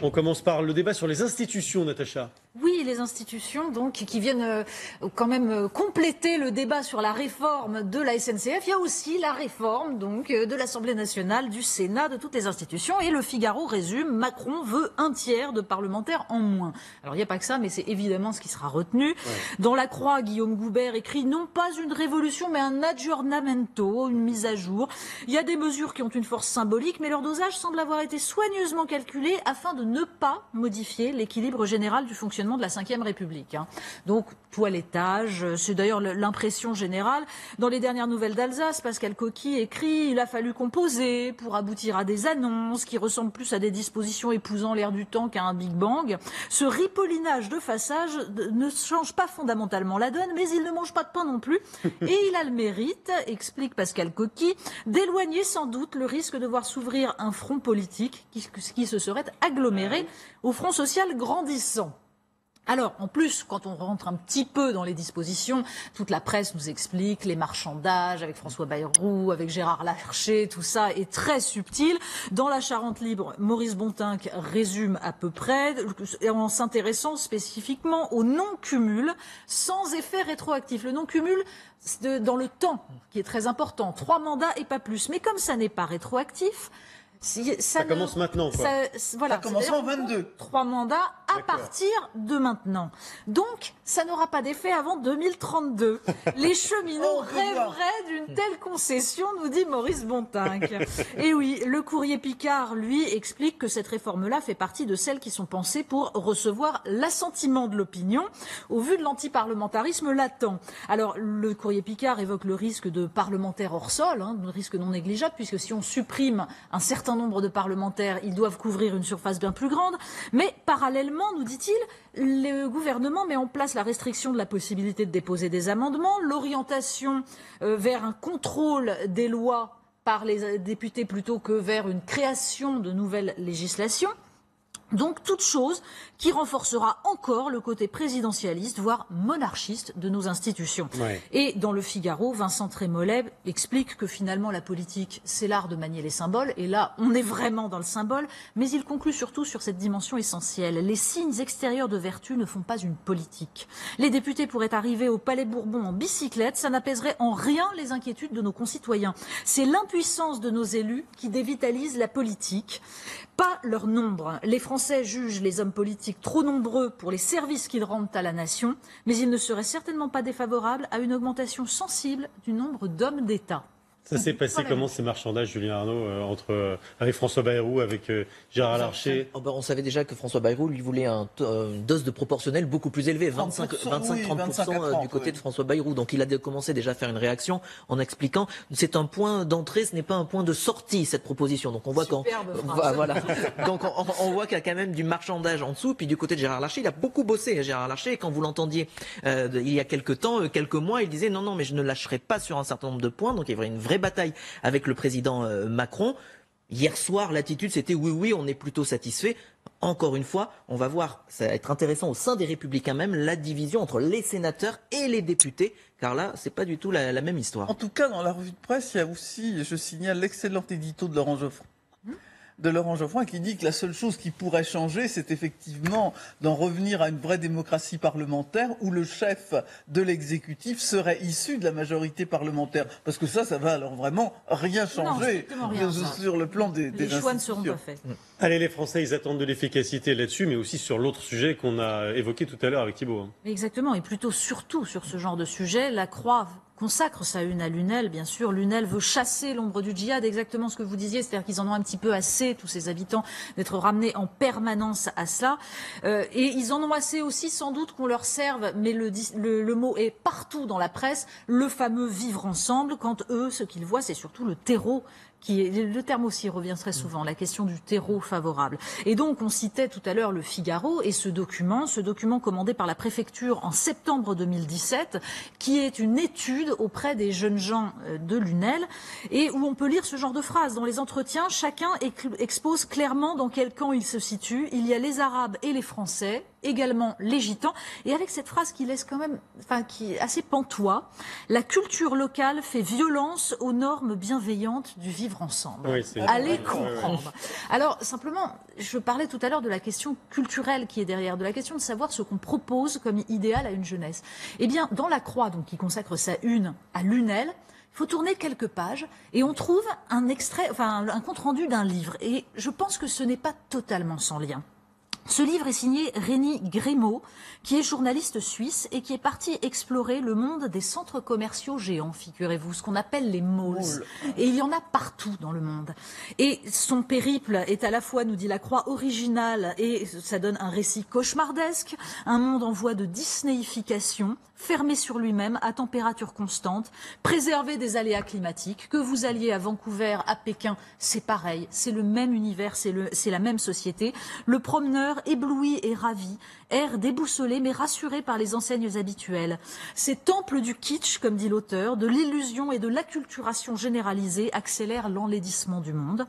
On commence par le débat sur les institutions, Natacha. Oui, les institutions donc qui viennent quand même compléter le débat sur la réforme de la SNCF. Il y a aussi la réforme donc de l'Assemblée nationale, du Sénat, de toutes les institutions. Et le Figaro résume, Macron veut un tiers de parlementaires en moins. Alors il n'y a pas que ça, mais c'est évidemment ce qui sera retenu. Ouais. Dans la Croix, Guillaume Goubert écrit non pas une révolution, mais un aggiornamento, une mise à jour. Il y a des mesures qui ont une force symbolique, mais leur dosage semble avoir été soigneusement calculé afin de ne pas modifier l'équilibre général du fonctionnement de la Ve République. Donc, toilettage, c'est d'ailleurs l'impression générale. Dans les dernières nouvelles d'Alsace, Pascal Coqui écrit « Il a fallu composer pour aboutir à des annonces qui ressemblent plus à des dispositions épousant l'air du temps qu'à un Big Bang. Ce ripollinage de façage ne change pas fondamentalement la donne, mais il ne mange pas de pain non plus. Et il a le mérite, explique Pascal Coqui, d'éloigner sans doute le risque de voir s'ouvrir un front politique qui se serait aggloméré au front social grandissant. » Alors, en plus, quand on rentre un petit peu dans les dispositions, toute la presse nous explique les marchandages avec François Bayrou, avec Gérard Larcher, tout ça est très subtil. Dans la Charente libre, Maurice Bontinck résume à peu près, en s'intéressant spécifiquement au non-cumul sans effet rétroactif. Le non-cumul dans le temps, qui est très important, 3 mandats et pas plus. Mais comme ça n'est pas rétroactif, ça commence maintenant, quoi. Voilà, ça commence en 22. 3 mandats à partir de maintenant. Donc, ça n'aura pas d'effet avant 2032. Les cheminots rêveraient d'une telle concession, nous dit Maurice Bontinck. Et oui, le courrier Picard, lui, explique que cette réforme-là fait partie de celles qui sont pensées pour recevoir l'assentiment de l'opinion, au vu de l'antiparlementarisme latent. Alors, le courrier Picard évoque le risque de parlementaires hors sol, un risque non négligeable, puisque si on supprime un certain nombre de parlementaires, ils doivent couvrir une surface bien plus grande. Mais parallèlement, nous dit-il, le gouvernement met en place la restriction de la possibilité de déposer des amendements, l'orientation vers un contrôle des lois par les députés plutôt que vers une création de nouvelles législations. Donc, toute chose qui renforcera encore le côté présidentialiste, voire monarchiste de nos institutions. Ouais. Et dans le Figaro, Vincent Trémollet explique que finalement la politique, c'est l'art de manier les symboles. Et là, on est vraiment dans le symbole. Mais il conclut surtout sur cette dimension essentielle. Les signes extérieurs de vertu ne font pas une politique. Les députés pourraient arriver au Palais Bourbon en bicyclette. Ça n'apaiserait en rien les inquiétudes de nos concitoyens. C'est l'impuissance de nos élus qui dévitalise la politique, pas leur nombre. Les Français jugent les hommes politiques trop nombreux pour les services qu'ils rendent à la nation, mais ils ne seraient certainement pas défavorables à une augmentation sensible du nombre d'hommes d'État. Ça s'est passé comment ces marchandages, Julien Arnaud, avec François Bayrou, avec Gérard Larcher? On savait déjà que François Bayrou lui voulait une dose de proportionnel beaucoup plus élevée, 25-30% du côté de François Bayrou. Donc il a commencé déjà à faire une réaction en expliquant c'est un point d'entrée, ce n'est pas un point de sortie cette proposition. Donc on voit Donc on voit qu'il y a quand même du marchandage en dessous. Puis du côté de Gérard Larcher, il a beaucoup bossé. Gérard Larcher, et quand vous l'entendiez il y a quelques mois, il disait non mais je ne lâcherai pas sur un certain nombre de points. Donc il y avait une vraie bataille avec le président Macron. Hier soir, l'attitude c'était oui, on est plutôt satisfait. Encore une fois, on va voir, ça va être intéressant au sein des Républicains même, la division entre les sénateurs et les députés, car là, c'est pas du tout la même histoire. En tout cas, dans la revue de presse, il y a aussi, je signale, l'excellent édito de Laurent Geoffroy qui dit que la seule chose qui pourrait changer, c'est effectivement d'en revenir à une vraie démocratie parlementaire où le chef de l'exécutif serait issu de la majorité parlementaire. Parce que ça va alors vraiment rien changer sur le plan des Les choix ne seront pas faits. Allez, les Français, ils attendent de l'efficacité là-dessus, mais aussi sur l'autre sujet qu'on a évoqué tout à l'heure avec Thibault. Exactement, et plutôt surtout sur ce genre de sujet, la Croix consacre sa une à Lunel, bien sûr. Lunel veut chasser l'ombre du djihad, exactement ce que vous disiez, c'est-à-dire qu'ils en ont un petit peu assez, tous ces habitants, d'être ramenés en permanence à cela. Et ils en ont assez aussi, sans doute, qu'on leur serve, mais le mot est partout dans la presse, le fameux vivre ensemble, quand eux, ce qu'ils voient, c'est surtout le terreau. Le terme aussi revient très souvent, la question du terreau favorable. Et donc, on citait tout à l'heure le Figaro et ce document commandé par la préfecture en septembre 2017, qui est une étude auprès des jeunes gens de Lunel, et où on peut lire ce genre de phrases. Dans les entretiens, chacun expose clairement dans quel camp il se situe. Il y a les Arabes et les Français, également les Gitans, et avec cette phrase qui laisse quand même, qui est assez pantois, la culture locale fait violence aux normes bienveillantes du vivre vivre ensemble. Oui, Allez comprendre. Alors, simplement, je parlais tout à l'heure de la question culturelle qui est derrière, de la question de savoir ce qu'on propose comme idéal à une jeunesse. Eh bien, dans La Croix, donc, qui consacre sa une à Lunel, il faut tourner quelques pages et on trouve un extrait, enfin, un compte-rendu d'un livre. Et je pense que ce n'est pas totalement sans lien. Ce livre est signé Rémi Grémaud, qui est journaliste suisse et qui est parti explorer le monde des centres commerciaux géants, figurez-vous, ce qu'on appelle les malls. Et il y en a partout dans le monde. Et son périple est à la fois, nous dit La Croix, original et ça donne un récit cauchemardesque, un monde en voie de disneyification, fermé sur lui-même, à température constante, préservé des aléas climatiques. Que vous alliez à Vancouver, à Pékin, c'est pareil, c'est le même univers, c'est la même société. Le promeneur, ébloui et ravi, erre déboussolé mais rassuré par les enseignes habituelles. Ces temples du kitsch, comme dit l'auteur, de l'illusion et de l'acculturation généralisée accélèrent l'enlaidissement du monde.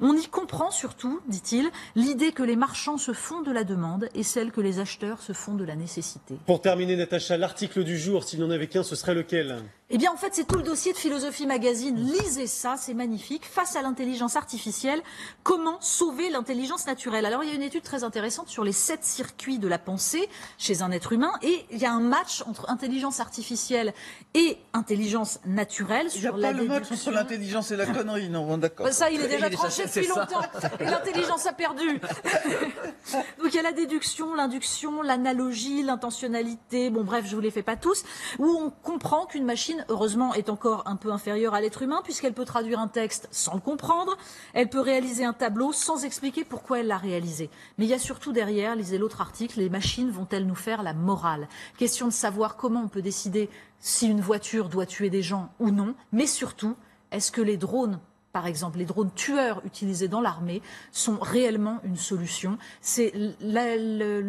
On y comprend surtout, dit-il, l'idée que les marchands se font de la demande et celle que les acheteurs se font de la nécessité. Pour terminer, Natacha, l'article du jour, s'il n'y en avait qu'un, ce serait lequel? Eh bien, en fait, c'est tout le dossier de Philosophie Magazine. Lisez ça, c'est magnifique. Face à l'intelligence artificielle, comment sauver l'intelligence naturelle? Alors, il y a une étude très intéressante sur les 7 circuits de la pensée chez un être humain. Et il y a un match entre intelligence artificielle et intelligence naturelle. Il n'y a pas le match entre l'intelligence et la connerie, non, d'accord. Ça, il est déjà tranché depuis longtemps. Et l'intelligence a perdu. Donc, il y a la déduction, l'induction, l'analogie, l'intentionnalité. Bon, bref, je vous les fais pas tous. Où on comprend qu'une machine, heureusement, est encore un peu inférieure à l'être humain puisqu'elle peut traduire un texte sans le comprendre. Elle peut réaliser un tableau sans expliquer pourquoi elle l'a réalisé. Mais il y a surtout derrière, lisez l'autre article, les machines vont-elles nous faire la morale? Question de savoir comment on peut décider si une voiture doit tuer des gens ou non. Mais surtout, est-ce que les drones, par exemple, les drones tueurs utilisés dans l'armée, sont réellement une solution? C'est le